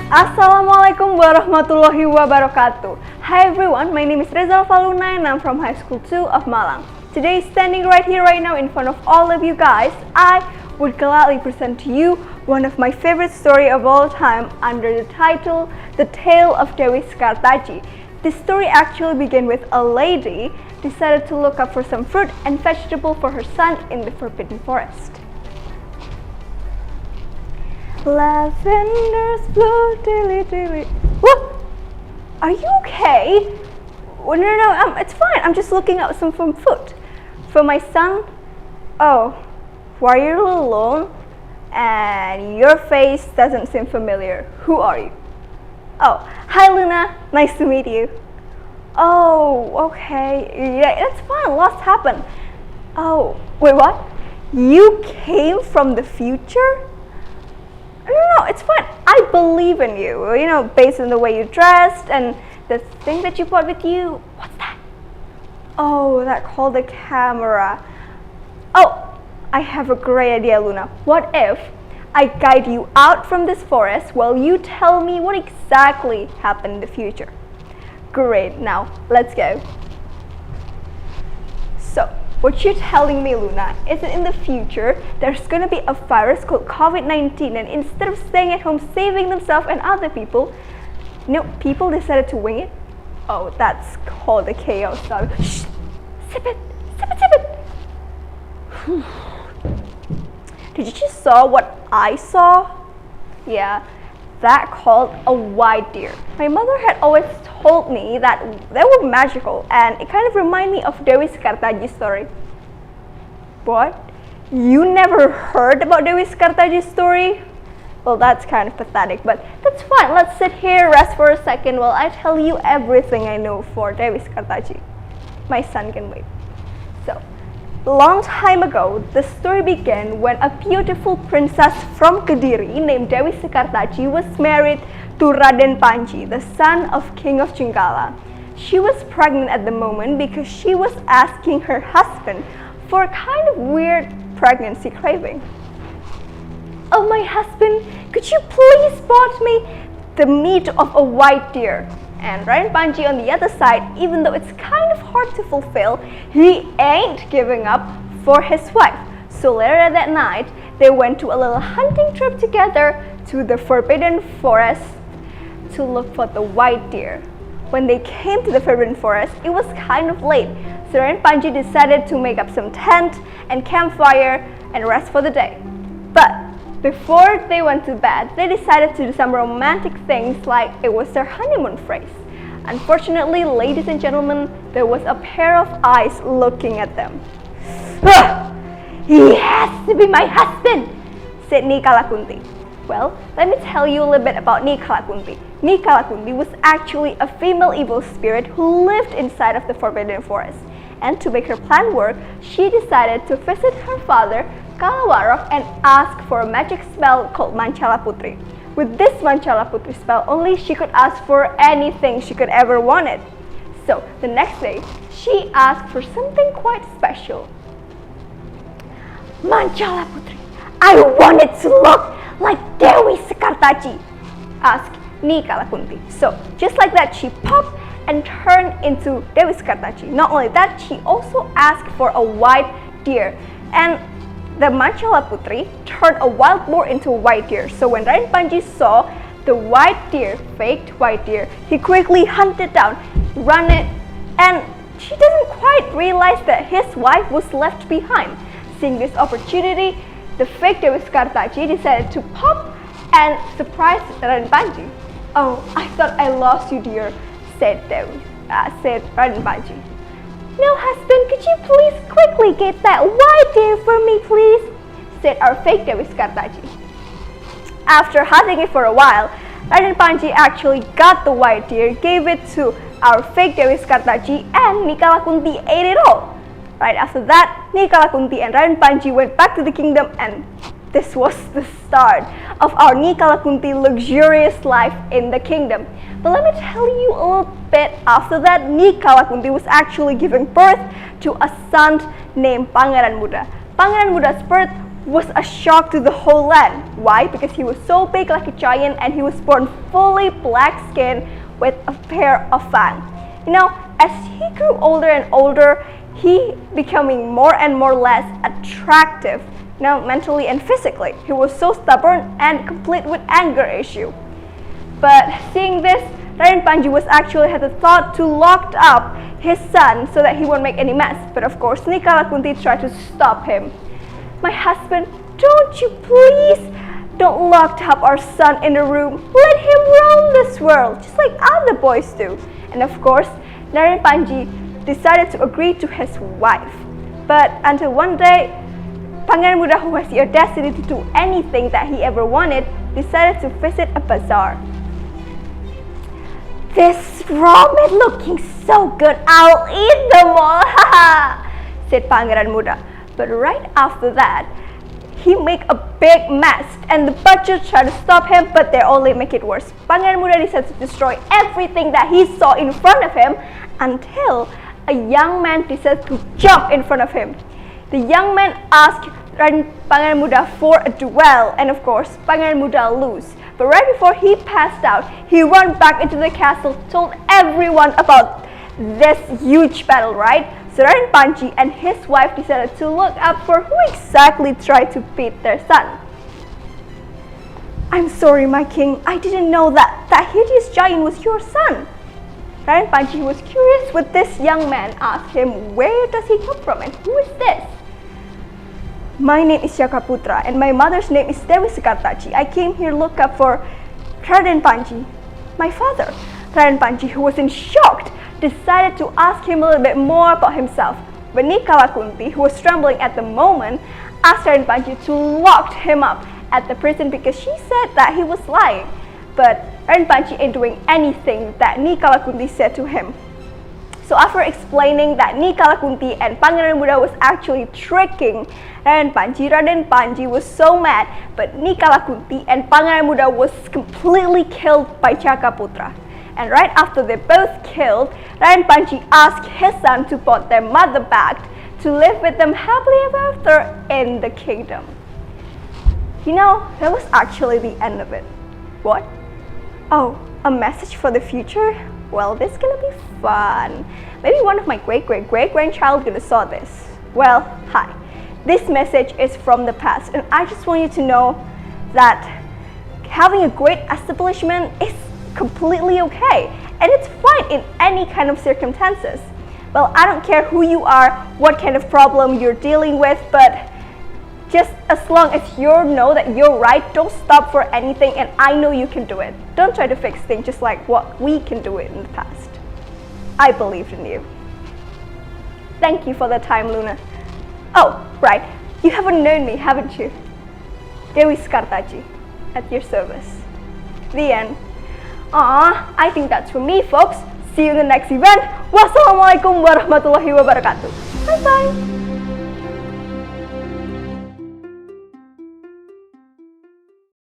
Assalamualaikum warahmatullahi wabarakatuh. Hi everyone, my name is Rizal Faluna and I'm from High School 2 of Malang. Today, standing right here right now in front of all of you guys, I would gladly present to you one of my favorite story of all time under the title, The Tale of Dewi Sekartaji. This story actually began with a lady decided to look up for some fruit and vegetable for her son in the forbidden forest. Lavenders blow dilly dilly. What? Are you okay? Oh, no, it's fine. I'm just looking up some food for my son. Oh, why are you alone? And your face doesn't seem familiar. Who are you? Oh, hi Luna. Nice to meet you. Oh, okay. Yeah, it's fine. Lots happened. Oh, wait, what? You came from the future? No, it's fine. I believe in you. You know, based on the way you dressed and the thing that you brought with you. What's that? Oh, that called the camera. Oh, I have a great idea, Luna. What if I guide you out from this forest while you tell me what exactly happened in the future? Great. Now, let's go. So, what you're telling me, Luna, is that in the future, there's gonna be a virus called COVID-19, and instead of staying at home saving themselves and other people, people decided to wing it. Oh, that's called the chaos. Shh! Sip it! Sip it! Sip it! Did you just saw what I saw? Yeah, that called a white deer. My mother had always told me that they were magical, and it kind of reminded me of Dewi Sekartaji's story. What? You never heard about Dewi Sekartaji's story? Well, that's kind of pathetic, but that's fine. Let's sit here, rest for a second while I tell you everything I know for Dewi Sekartaji. My son can wait. So, long time ago, the story began when a beautiful princess from Negeri named Dewi Sekartaji was married to Raden Panji, the son of King of Jenggala. She was pregnant at the moment because she was asking her husband for a kind of weird pregnancy craving. Oh, my husband, could you please bought me the meat of a white deer? And Raden Panji on the other side, even though it's kind of hard to fulfill, he ain't giving up for his wife. So later that night, they went to a little hunting trip together to the forbidden forest to look for the white deer. When they came to the forbidden forest, it was kind of late. So Raden Panji decided to make up some tent and campfire and rest for the day. But before they went to bed, they decided to do some romantic things like it was their honeymoon phase. Unfortunately, ladies and gentlemen, there was a pair of eyes looking at them. He has to be my husband, said Nikalakunti. Well, let me tell you a little bit about Nikalakunti. Nikalakunti was actually a female evil spirit who lived inside of the forbidden forest. And to make her plan work, she decided to visit her father, Kalawarok, and ask for a magic spell called Mancala Putri. With this Mancala Putri spell, only she could ask for anything she could ever wanted. So, the next day, she asked for something quite special. Mancala Putri, I want it to look like Dewi Sekartaji, asked Nikalakunti. So, just like that, she popped and turned into Dewi Sekartaji. Not only that, she also asked for a white deer. And the Mancala Putri turned a wild boar into a white deer. So when Raden Panji saw the white deer, faked white deer, he quickly hunted down, ran it, and she doesn't quite realize that his wife was left behind. Seeing this opportunity, the fake Dewi Sekartaji decided to pop and surprise Raden Panji. Oh, I thought I lost you, dear, said Raden Panji. No, husband, could you please quickly get that white deer for me, please? Said our fake Dewi Sekartaji. After hunting it for a while, Raden Panji actually got the white deer, gave it to our fake Dewi Sekartaji, and Nikalakunti ate it all. Right after that, Nikalakunti and Raden Panji went back to the kingdom, and this was the start of our Nikalakunti luxurious life in the kingdom. But let me tell you a little bit after that, Nikalakunti was actually giving birth to a son named Pangeran Muda. Pangeran Muda's birth was a shock to the whole land. Why? Because he was so big like a giant and he was born fully black skinned with a pair of fangs. As he grew older and older, he becoming more and more less attractive, mentally and physically. He was so stubborn and complete with anger issue. But seeing this, Raden Panji was actually had the thought to lock up his son so that he won't make any mess. But of course, Nikalakunti tried to stop him. My husband, don't you please, don't lock up our son in a room. Let him roam this world, just like other boys do. And of course, Raden Panji decided to agree to his wife. But until one day, Pangeran Muda, who has the audacity to do anything that he ever wanted, decided to visit a bazaar. This raw meat looking so good, I'll eat them all, said Pangeran Muda. But right after that, he made a big mess and the butchers tried to stop him, but they only make it worse. Pangeran Muda decided to destroy everything that he saw in front of him until a young man decided to jump in front of him. The young man asked Pangeran Muda for a duel, and of course, Pangeran Muda lose. But right before he passed out, he ran back into the castle, told everyone about this huge battle, right? So Raden Panji and his wife decided to look up for who exactly tried to beat their son. I'm sorry, my king, I didn't know that hideous giant was your son. Raden Panji was curious with this young man, asked him where does he come from and who is this? My name is Jaka Putra and my mother's name is Dewi Sekartaji. I came here to look up for Raden Panji, my father. Raden Panji, who was in shock, decided to ask him a little bit more about himself. But Nikalakunti, who was trembling at the moment, asked Raden Panji to lock him up at the prison because she said that he was lying. But Raden Panji ain't doing anything that Nikalakunti said to him. So after explaining that Nikalakunti and Pangeran Muda was actually tricking Raden Panji was so mad, but Nikalakunti and Pangeran Muda was completely killed by Jaka Putra. And right after they both killed, Raden Panji asked his son to put their mother back to live with them happily ever after in the kingdom. That was actually the end of it. What? Oh, a message for the future? Well, this is gonna be fun. Maybe one of my great-great-great-grandchild gonna saw this. Well, hi. This message is from the past, and I just want you to know that having a great establishment is completely okay, and it's fine in any kind of circumstances. Well, I don't care who you are, what kind of problem you're dealing with, but just as long as you know that you're right, don't stop for anything, and I know you can do it. Don't try to fix things just like what we can do it in the past. I believed in you. Thank you for the time, Luna. Oh, right, you haven't known me, haven't you? Dewi Sekartaji, at your service. The end. I think that's for me, folks. See you in the next event. Wassalamualaikum warahmatullahi wabarakatuh. Bye-bye.